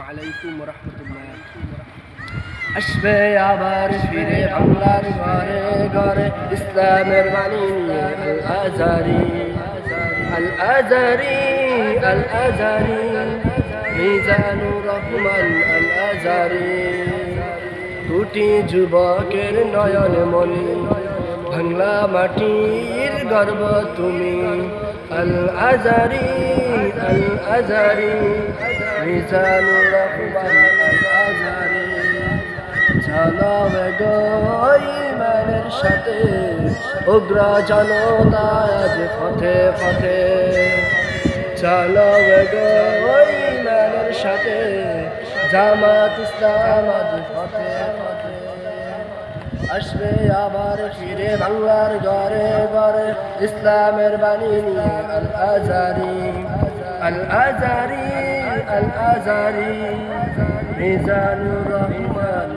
আলাইকুম রহমতুল্লাহ। আসবে আবার ফিরে বাংলার ঘরে ঘরে ইসলামের বাণী নিয়ে আল আজারি আল আজারি আল আজারি মিজানুর রহমান আল আজারি। কোটি যুবকের নয়ন মনি বাংলা মাটির গর্ব তুমি আল আজারি আল আজারি মিজানুর রহমান আল আজারি। জানাবে গো ঈমানের সাথে উগ্র জনতা আজ পথে পথে। জানাবে গো ঈমানের সাথে জামাত ইসলাম আজ পথে পথে। আসবে আবার ফিরে বাংলার ঘরে ঘরে ইসলামের বাণী নিয়ে আল আজারি আল আজারি আল আজারি মিজানুর রহমান।